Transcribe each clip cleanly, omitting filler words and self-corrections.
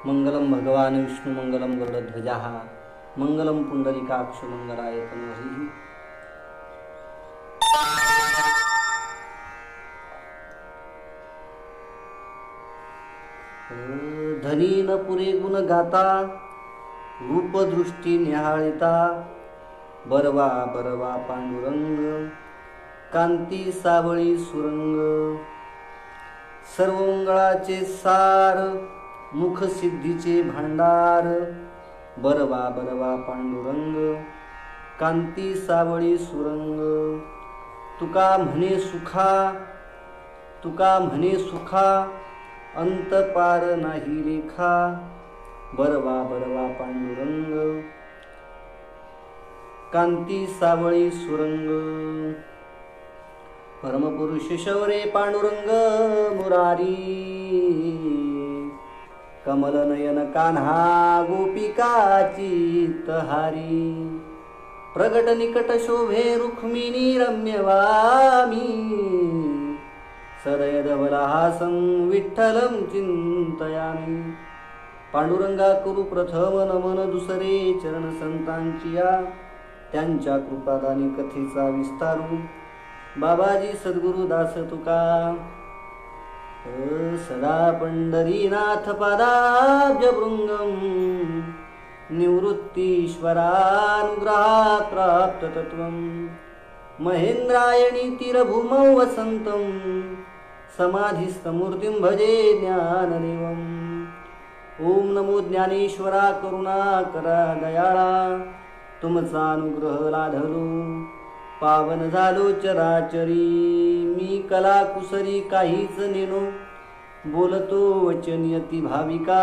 मंगलम भगवान विष्णु मंगलम गरुडध्वजा मंगलम पुंडरीकाक्ष मंगलाय तनोहरि। धनी न पुरे गुण गाता रूप दृष्टी निहाळिता बरवा बरवा पांडुरंग कांती सावळी सुरंग सर्व मंगळाचे सार मुख सिद्धीचे भांडार बरवा बरवा पांडुरंग कांती सावळी सुरंग तुका म्हणे सुखा अंत पार नाही रेखा बरवा बरवा पांडुरंग कांती सावळी सुरंग परमपुरुष शौरे पांडुरंग मुरारी कमल नयन कान्हा गोपिकाची तहारी प्रगट निकट शोभे रुक्मिणी रम्यवामी सदय धवलहासं विठ्ठलं चिंतयामि पांडुरंगा करू प्रथम नमन दुसरे चरण संतांची या त्यांच्या कृपादानी कथेचा विस्तारू बाबाजी सद्गुरु दास तुका सदा पंढरीनाथ पादाब्ज भृंगम निवृत्तीश्वरानुग्रहात् प्राप्त तत्वं महेंद्रायणी तीरभूमौ वसंतं समाधिस्थमूर्तिं भजे ज्ञानदेवम् ओम नमो ज्ञानेश्वरा करुणाकरा दयाळा तुमचा अनुग्रह लाधलो पावन झालो चराचरी मी कला कुसरी काहीच नेनो बोलतो वचनियती भाविका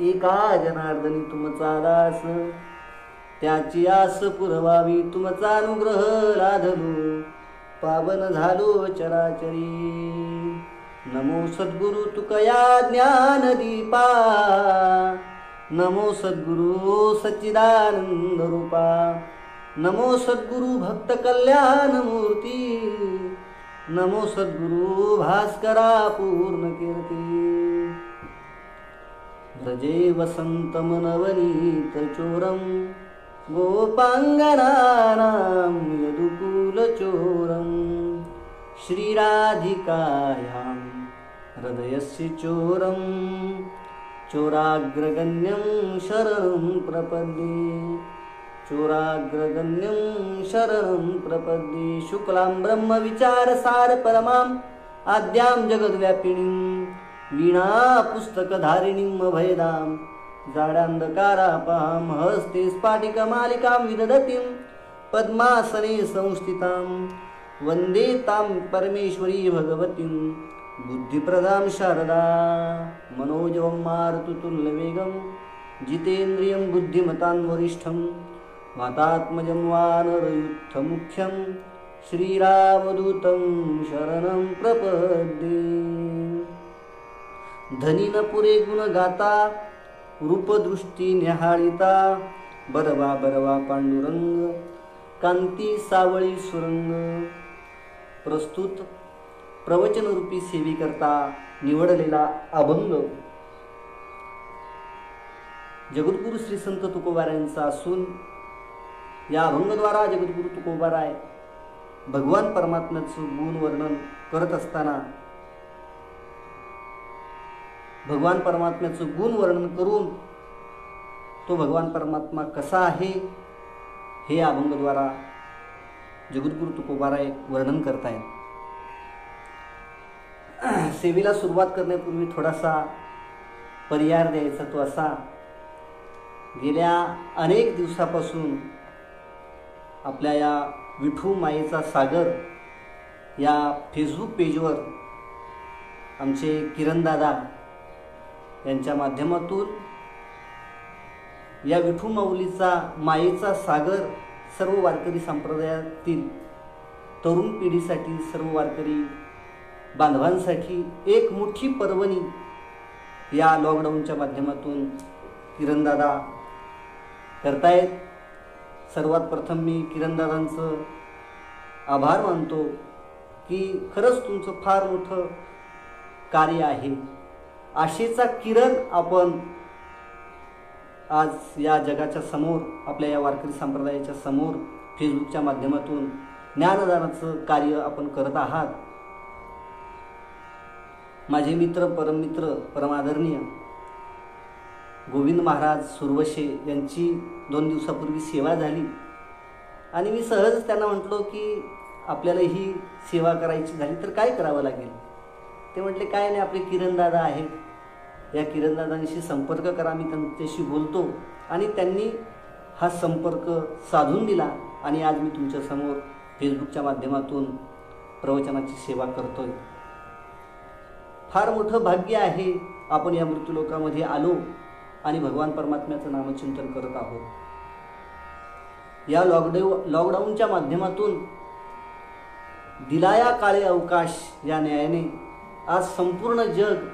एका जनार्दनी तुमचा दास त्याची आस पुरवावी तुमचा अनुग्रह लाधलो पावन झालो चराचरी नमो सद्गुरु तुकया ज्ञान दीपा नमो सद्गुरु सच्चिदानंद रूपा नमो सद्गुरु भक्त कल्याण मूर्ती नमो सद्गुरु भास्करा पूर्ण कीर्ती व्रजे वसंतम नवनीत चोरम गोपांगनानां यदुकुल चोरम श्रीराधिकायां हृदयस्य चोरम चोराग्रगण्यं शरणं प्रपद्ये चोराग्रगण्यं शरणं प्रपद्ये शुक्लां ब्रह्मविचारसार परमां आद्यां जगद्व्यापिनीं वीणा पुस्तकधारिणीं अभयदां जाड्यांधकारापहां हस्ते स्फाटिकमालिकां विदधतीं पद्मासने संस्थितां वन्दे तां परमेश्वरी भगवतीं बुद्धिप्रदां शारदा मनोजवं मारुततुल्यवेगं जितेन्द्रियं बुद्धिमतां वरिष्ठं वातात्मजं वानरयुद्धमुख्यं श्रीरामदूतं शरणं प्रपद्ये धनी न पुरे गुण गाता रूपदृष्टी निहाळिता बरवा बरवा पांडुरंग कांती सावळी सुरंग प्रस्तुत प्रवचनरूपी सेवेकरता निवडलेला अभंग जगद्गुरु श्री संत तुकोबारायांचा असून या अभंगद्वारा जगद्गुरु तुकोबाराय भगवान परमात्म्याचं गुण वर्णन करत असताना भगवान परमात्म्याचं गुण वर्णन करून तो भगवान परमात्मा कसा आहे हे या अभंगद्वारा जगद्गुरु तुकोबाराय वर्णन करतायत. सेवेला सुरुवात करण्यापूर्वी थोडासा पर्याय द्यायचा तो असा, गेल्या अनेक दिवसापासून आपल्या या विठू मायेचा सागर या फेसबुक पेजवर आमचे किरणदादा यांच्या माध्यमातून या विठू माऊलीचा मायेचा सागर सर्व वारकरी संप्रदायातील तरुण पिढीसाठी सर्व वारकरी बांधवांसाठी एक मोठी पर्वणी या लॉकडाऊनच्या माध्यमातून किरणदादा करतायत. सर्वात प्रथम मी किरणदादांचं आभार मानतो की खरंच तुमचं फार मोठं कार्य आहे आशेचा किरण आपण आज या जगाच्या समोर, आपल्या या वारकरी संप्रदायाच्या समोर फेसबुकच्या माध्यमातून ज्ञानदानाचं कार्य आपण करत आहात. माझे मित्र, परममित्र, परमादरणीय गोविंद महाराज सुरवशे यांची 2 दिवसापूर्वी सेवा झाली आणि मी सहज त्यांना म्हटलो की आपल्याला ही सेवा करायची झाली तर काय करावं लागेल. ते म्हटले काय नाही, आपले किरणदादा आहेत, या किरणदादांशी संपर्क करा, मी त्यांच्याशी बोलतो. आणि त्यांनी हा संपर्क साधून दिला आणि आज मी तुमच्यासमोर फेसबुकच्या माध्यमातून प्रवचनाची सेवा करतोय. फार मोठं भाग्य आहे आपण या मृत्यूलोकामध्ये आलो आणि भगवान परमात्म्याचं नामचिंतन करत आहोत. या लॉकडाऊनच्या माध्यमातून दिलाया काळे अवकाश या न्यायाने आज संपूर्ण जग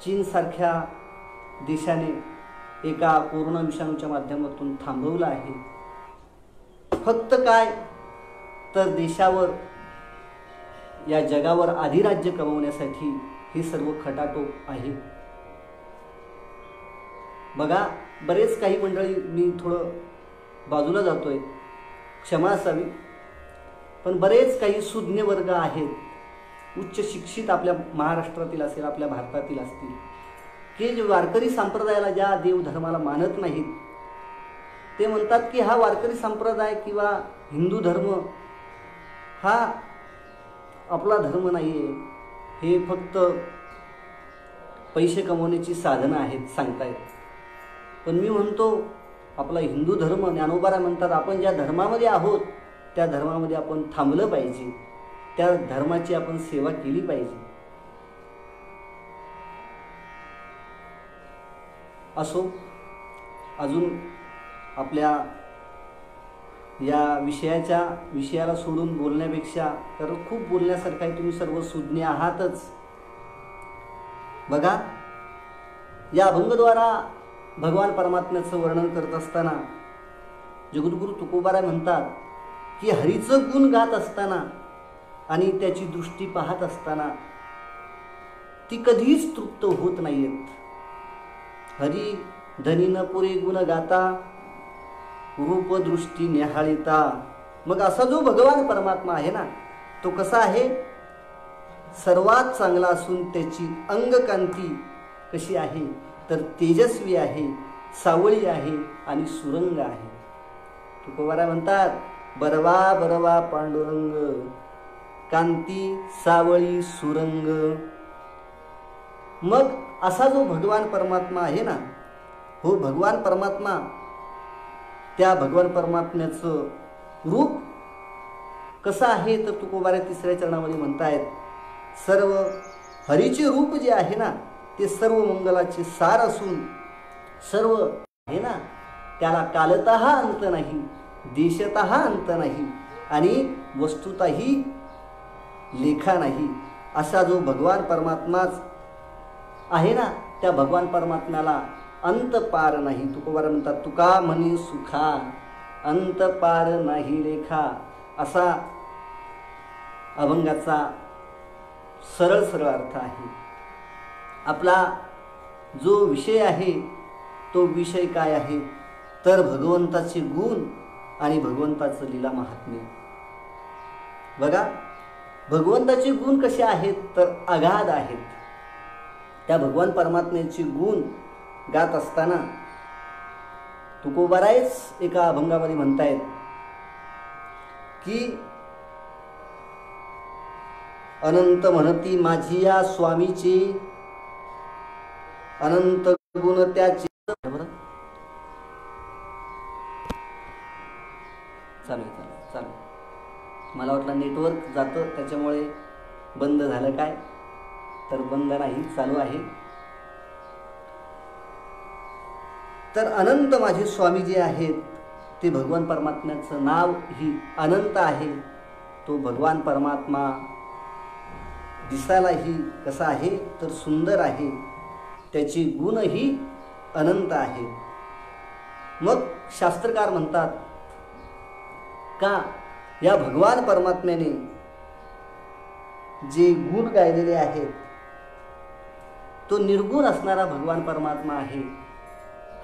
चीनसारख्या देशाने एका कोरोना विषाणूच्या माध्यमातून थांबवलं आहे. फक्त काय तर देशावर, या जगावर अधिराज्य कमवण्यासाठी हे सर्व खटाटोप आहे. बघा, बरेच काही मंडळी, मी थोडं बाजूला जातोय, क्षमा असावी, पण बरेच काही सुज्ञ वर्ग आहेत, उच्च शिक्षित आपल्या महाराष्ट्रातील असेल, आपल्या भारतातील असतील, की जे वारकरी संप्रदायाला, ज्या देवधर्माला मानत नाहीत, ते म्हणतात की हा वारकरी संप्रदाय किंवा हिंदू धर्म हा आपला धर्म नाही आहे, हे फक्त पैसे कमवण्याची साधनं आहेत सांगतायत. पण मी म्हणतो आपला हिंदू धर्म, ज्ञानोबा म्हणतात आपण ज्या धर्मामध्ये आहोत त्या धर्मामध्ये आपण थांबलं पाहिजे, त्या धर्माची आपण सेवा केली पाहिजे. असो, अजून आपल्या या विषयाला सोडून बोलण्यापेक्षा, तर खूप बोलण्यासारखं आहे, तुम्ही सर्व सुज्ञ आहातच. बघा, या अभंगद्वारा भगवान परमात्म्याचं वर्णन करत असताना जगद्गुरु तुकोबाराय म्हणतात की हरीचं गुण गात असताना आणि त्याची दृष्टी पाहत असताना ती कधीच तृप्त होत नाहीत. हरी धनीन पुरे गुण गाता, रूप दृष्टी निहाळिता. मग असा जो भगवान परमात्मा आहे ना, तो कसा आहे, सर्वात चांगला असून त्याची अंगकांती कशी आहे तर तेजस्वी आहे, सावळी आहे आणि सुरंग आहे. तुकोबाराय म्हणतात, बरवा बरवा पांडुरंग, कांती सावळी सुरंग. मग असा जो भगवान परमात्मा आहे ना, हो भगवान परमात्मा, त्या भगवान परमात्म्याचं रूप कसं आहे तर तुकोबाराय 3ऱ्या चरणामध्ये म्हणतायत, सर्व हरीचे रूप जे आहे ना ते सर्व मंगलाचे सार असून सर्व आहे ना त्याला कालतः अंत नाही, देशतः अंत नाही आणि वस्तुतही लेखा नाही. असा जो भगवान परमात्माच आहे ना, त्या भगवान परमात्म्याला अंत पार नाही. तुकोबाराय म्हणतात, तुका म्हणी सुखा अंत पार नाही लेखा. असा अभंगाचा सरळ सरळ अर्थ आहे. आपला जो विषय आहे तो विषय काय आहे तर भगवंताचे गुण आणि भगवंताचं लीला महात्म्य. बघा, भगवंताचे गुण कसे आहेत तर अगाध आहेत. त्या भगवान परमात्म्याचे गुण गात असताना तुकोबारायच एका अभंगामध्ये म्हणतायत की अनंत म्हणती माझी या स्वामीची, अनंत गुण त्याचे. चालू मला वाटलं नेटवर्क जातं त्याच्यामुळे बंद झालं काय, तर बंद नाही, चालू आहे. तर अनंत माझे स्वामी जे आहेत ते भगवान परमात्म्याचं नाव ही अनंत आहे. तो भगवान परमात्मा दिसायलाही कसा आहे तर सुंदर आहे, त्याचे गुणही अनंत आहे. मग शास्त्रकार म्हणतात का या भगवान परमात्म्याने जे गुण गायलेले आहेत तो निर्गुण असणारा भगवान परमात्मा आहे.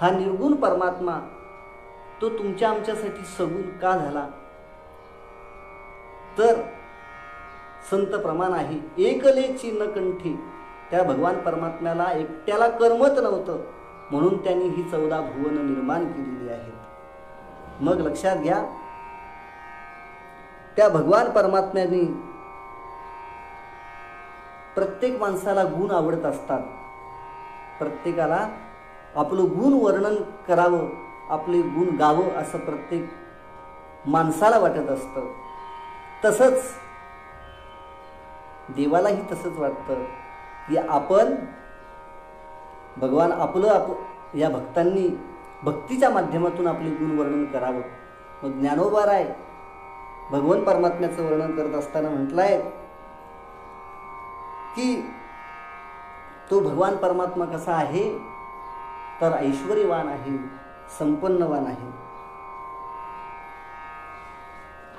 हा निर्गुण परमात्मा तो तुमच्या आमच्यासाठी सगुण का झाला? तर संत प्रमाण आहे, एकलेची न कंठी. त्या भगवान परमात्म्याला एकट्याला करमत नव्हतं, म्हणून त्यांनी ही 14 भुवन निर्माण केलेली आहेत. मग लक्षात घ्या, त्या भगवान परमात्म्याने प्रत्येक माणसाला गुण आवडत असतात. प्रत्येकाला आपलं गुण वर्णन करावं, आपले गुण गावं असं प्रत्येक माणसाला वाटत असतं. तसंच देवालाही तसंच वाटतं की आपण भगवान या भक्तांनी भक्तीच्या माध्यमातून आपले गुण वर्णन करावं. मग ज्ञानोबाराय भगवान परमात्म्याचं वर्णन करत असताना म्हटलंय की तो भगवान परमात्मा कसा आहे, तर ऐश्वर्यवान आहे, संपन्नवान आहे.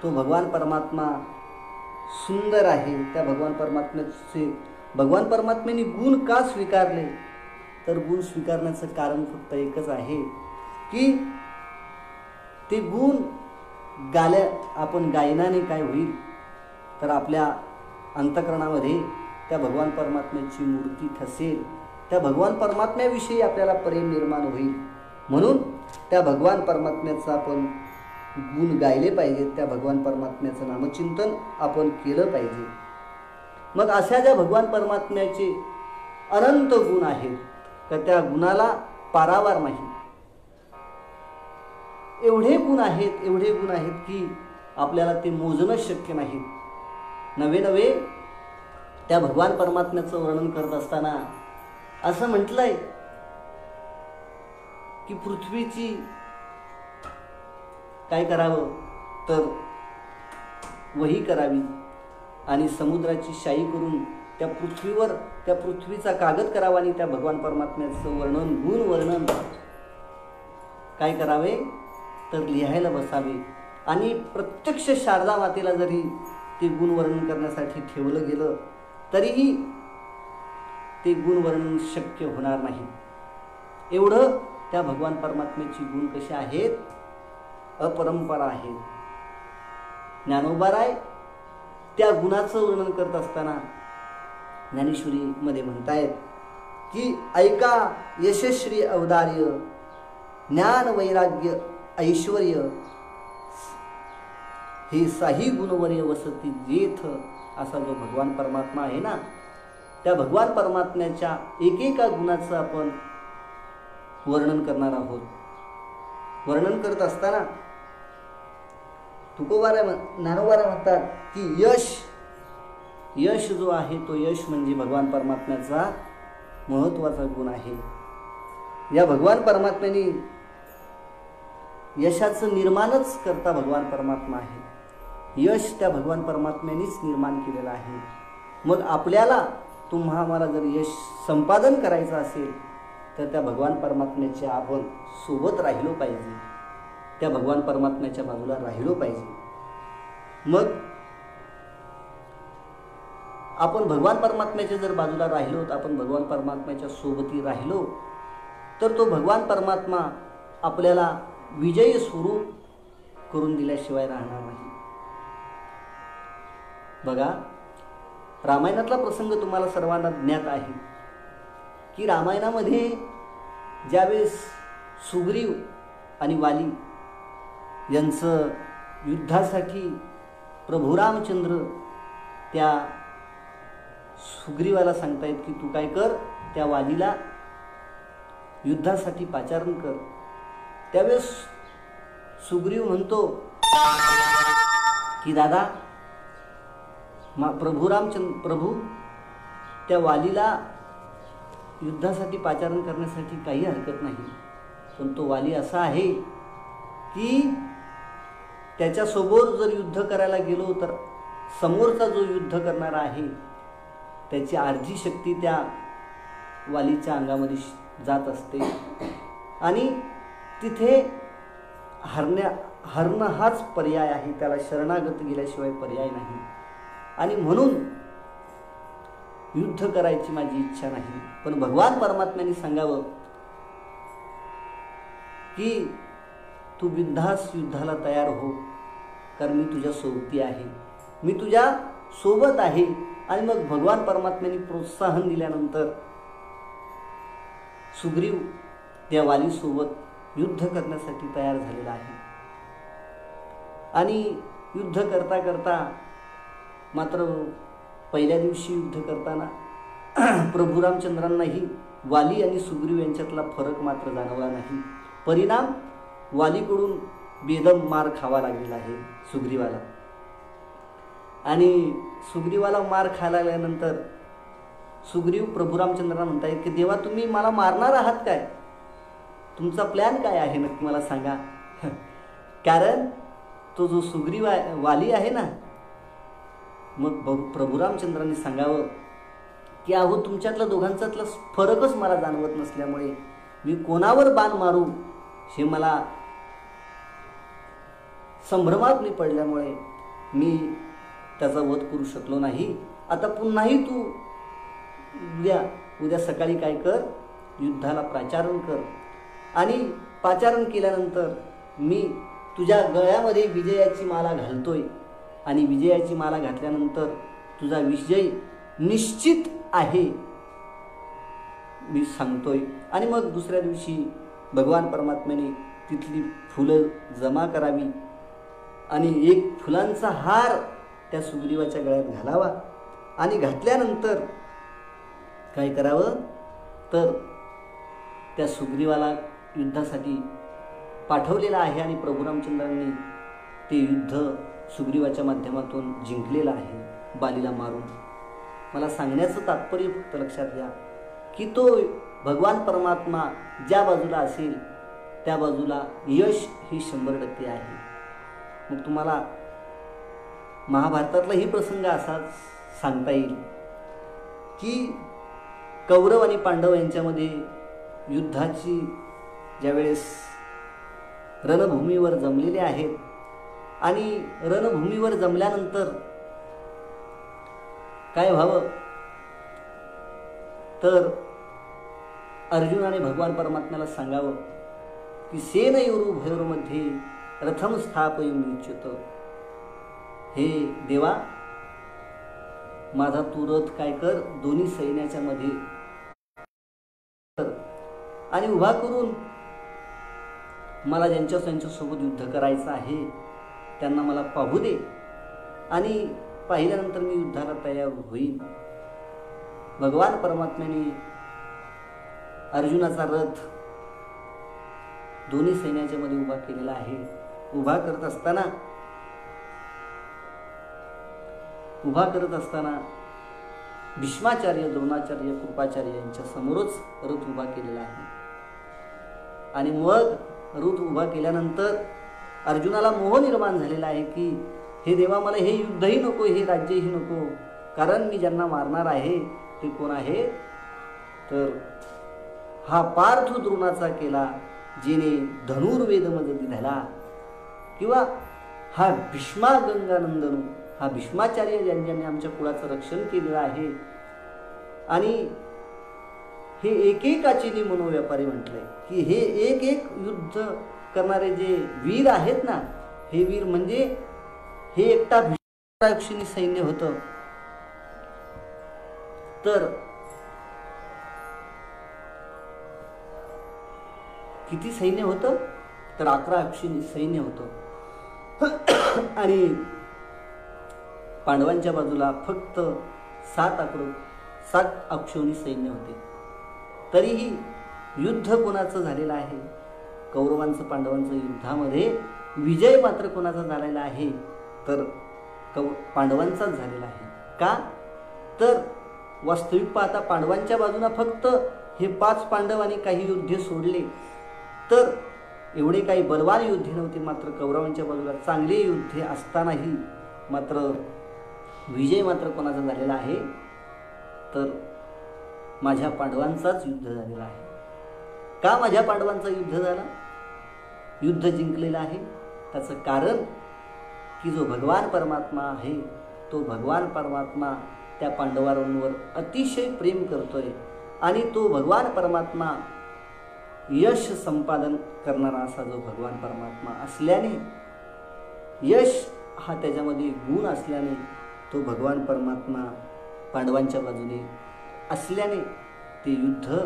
तो भगवान परमात्मा सुंदर आहे. त्या भगवान परमात्म्याने गुण का स्वीकारले, तर गुण स्वीकारण्याचं कारण फक्त एकच आहे की ते गुण आपण गायनाने काय होईल, तर आपल्या अंतःकरणामध्ये त्या भगवान परमात्म्याची मूर्ती ठसेल. त्या भगवान परमात्म्याविषयी आपल्याला प्रेम निर्माण होईल. म्हणून त्या भगवान परमात्म्याचं आपण गुण गायले पाहिजेत. त्या भगवान परमात्म्याचं नामचिंतन आपण केलं पाहिजे. मग अशा ज्या भगवान परमात्म्याचे अनंत गुण आहेत, तर त्या गुणाला पारावार नाही. एवढे गुण आहेत की आपल्याला ते मोजणं शक्य नाही. नवे त्या भगवान परमात्म्याचं वर्णन करत असताना असं म्हटलंय की पृथ्वीची काय करावं, तर वही करावी आणि समुद्राची शाई करून त्या पृथ्वीचा कागद करावा आणि त्या भगवान परमात्म्याचं गुण वर्णन काय करावे, तर लिहायला बसावे. आणि प्रत्यक्ष शारदा मातेला जरी ते गुण वर्णन करण्यासाठी ठेवलं गेलं तरीही ते गुण वर्णन शक्य होणार नाही. एवढं त्या भगवान परमात्म्याची गुण कसे आहेत, अपरंपरा आहेत. ज्ञानोबाराय त्या गुणाचं वर्णन करत असताना ज्ञानेश्वरीमध्ये म्हणतायत की ऐका यशस्वी औदार्य, ज्ञान वैराग्य ऐश्वर्य हे साही गुणवर्य वसती जेथ. असा जो भगवान परमात्मा आहे ना, त्या भगवान परमात्म्याच्या एकेका गुणाचं आपण वर्णन करणार आहोत. वर्णन करत असताना ज्ञानोबाराय म्हणतात की यश जो आहे तो यश म्हणजे भगवान परमात्म्याचा महत्वाचा गुण आहे. या भगवान परमात्म्याने यशाचं निर्माणच करता भगवान परमात्मा आहे. यश त्या भगवान परमात्म्यानेच निर्माण केलेलं आहे. मग आपल्याला आम्हाला जर यश संपादन करायचं असेल तर त्या भगवान परमात्म्याच्या आपण सोबत राहिलो पाहिजे, त्या भगवान परमात्म्याच्या बाजूला राहिलो पाहिजे. मग आपण भगवान परमात्म्याच्या जर बाजूला राहिलो, तर आपण भगवान परमात्म्याच्या सोबती राहिलो, तर तो भगवान परमात्मा आपल्याला विजयी स्वरूप करून दिल्याशिवाय राहणार नाही. बघा, रामायणातला प्रसंग तुम्हाला सर्वांना ज्ञात आहे की रामायणामध्ये ज्यावेळेस सुग्रीव आणि वाली यांचं युद्धासाठी प्रभू रामचंद्र त्या सुग्रीवाला सांगतायत की तू काय कर, त्या वालीला युद्धासाठी पाचारण कर. त्यावेळेस सुग्रीव म्हणतो की दादा, प्रभू त्या वालीला युद्धासाठी पाचारण करण्यासाठी काही हरकत नाही, पण तो वाली असा आहे की त्याच्यासोबत जर युद्ध करायला गेलो तर समोरचा जो युद्ध करणारा आहे त्याची अर्धी शक्ती त्या वालीच्या अंगामध्ये जात असते आणि तिथे हरणं हाच पर्याय आहे. त्याला शरणागत गेल्याशिवाय पर्याय नाही. आणि म्हणून युद्ध करायची माझी इच्छा नाही, पण भगवान परमात्म्याने सांगावं की तू बिनधास्त युद्धाला तयार हो, कारण मी तुझ्या सोबती आहे, मी तुझ्या सोबत आहे. आणि मग भगवान परमात्म्याने प्रोत्साहन दिल्यानंतर सुग्रीव त्या वालीसोबत युद्ध करण्यासाठी तयार झालेला आहे. आणि युद्ध करता करता मात्र पहिल्या दिवशी युद्ध करताना प्रभू रामचंद्रांनाही वाली आणि सुग्रीव यांच्यातला फरक मात्र जाणवला नाही. परिणाम वालीकडून बेदम मार खावा लागलेला आहे सुग्रीवाला. आणि सुग्रीवाला मार खायला लागल्यानंतर सुग्रीव प्रभू रामचंद्रांना म्हणतायत की देवा, तुम्ही मला मारणार आहात काय? तुमचा प्लॅन काय आहे नक्की मला सांगा. कारण तो जो सुग्रीव वाली आहे ना, मग प्रभू रामचंद्रांनी सांगावं की अहो, तुमच्यातला दोघांच्यातला फरकच मला जाणवत नसल्यामुळे मी कोणावर बाण मारू हे मला संभ्रमात मी पडल्यामुळे मी त्याचा वध करू शकलो नाही. आता पुन्हाही तू उद्या सकाळी काय कर, युद्धाला प्राचारण कर. आणि पाचारण केल्यानंतर मी तुझ्या गळ्यामध्ये विजयाची माला घालतोय, आणि विजयाची माला घातल्यानंतर तुझा विजय निश्चित आहे मी सांगतोय. आणि मग दुसऱ्या दिवशी भगवान परमात्म्याने तिथली फुलं जमा करावी आणि एक फुलांचा हार त्या सुग्रीवाच्या गळ्यात घालावा. आणि घातल्यानंतर काय करावं तर त्या सुग्रीवाला युद्धासाठी पाठवलेला आहे आणि प्रभू रामचंद्रांनी ते युद्ध सुग्रीवाच्या माध्यमातून जिंकलेलं आहे बालीला मारून. मला सांगण्याचं तात्पर्य फक्त लक्षात घ्या की तो भगवान परमात्मा ज्या बाजूला असेल त्या बाजूला यश ही 100% आहे. मग तुम्हाला महाभारतातलाही प्रसंग असाच सांगता येईल की कौरव आणि पांडव यांच्यामध्ये युद्धाची ज्यावेळेस रणभूमीवर जमलेले आहेत आणि रणभूमीवर जमल्यानंतर काय व्हावं तर अर्जुनाने भगवान परमात्म्याला सांगावं की सेनयोरु भयोर्मध्ये रथम स्थापयिष्यत. हे देवा, माझा तू रथ काय कर दोन्ही सैन्याच्या मध्ये आणि उभा करून मला ज्यांच्यासोबत युद्ध करायचं आहे त्यांना मला पाहू दे, आणि पाहिल्यानंतर मी युद्धाला तयार होईन. भगवान परमात्म्याने अर्जुनाचा रथ दोन्ही सैन्याच्या मध्ये उभा केलेला आहे. उभा करत असताना भीष्माचार्य, द्रोणाचार्य, कृपाचार्य यांच्या समोरच रथ उभा केलेला आहे. आणि मग रथ उभा केल्यानंतर अर्जुनाला मोह निर्माण झालेला आहे की हे देवा, मला हे युद्धही नको, हे राज्यही नको, कारण मी ज्यांना मारणार आहे ते कोण आहे तर हा पार्थ द्रोणाचा केला जिने धनुर्वेद मध्ये दिला, किंवा हा भीष्मा गंगानंदन, हा भीष्माचार्य ज्यांनी आमच्या कुळाचं रक्षण केलेलं आहे. आणि हे एकेकाचिनी मनोव्यापारी म्हटलंय की हे एक एक युद्ध करणारे जे वीर आहेत ना, हे वीर म्हणजे हे एकटा भीष्माक्षिणी सैन्य होतं. तर किती सैन्य होतं तर 11 अक्षिणी सैन्य होतं. आणि पांडवांच्या बाजूला फक्त 7 अक्षोणी सैन्य होते. तरीही युद्ध कोणाचं झालेलं आहे? कौरवांचं पांडवांचं युद्धामध्ये विजय मात्र कोणाचा झालेला आहे तर पांडवांचाच झालेला आहे. का तर वास्तविक पाहता पांडवांच्या बाजूला फक्त हे 5 पांडव आणि काही योद्धे सोडले तर एवढे काही बलवान योद्धे नव्हते. मात्र कौरवांच्या बाजूला चांगले योद्धे असतानाही मात्र विजय मात्र कोणाचा झालेला आहे तर माझ्या पांडवांचाच युद्ध झालेला आहे. का माझ्या पांडवांचा युद्ध झाला, युद्ध जिंकलेलं आहे? त्याचं कारण की जो भगवान परमात्मा आहे तो भगवान परमात्मा त्या पांडवांवर अतिशय प्रेम करतोय आणि तो भगवान परमात्मा यश संपादन करणारा असा जो भगवान परमात्मा असल्याने, यश हा त्याच्यामध्ये गुण असल्याने, तो भगवान परमात्मा पांडवांच्या बाजूने असल्याने ते युद्ध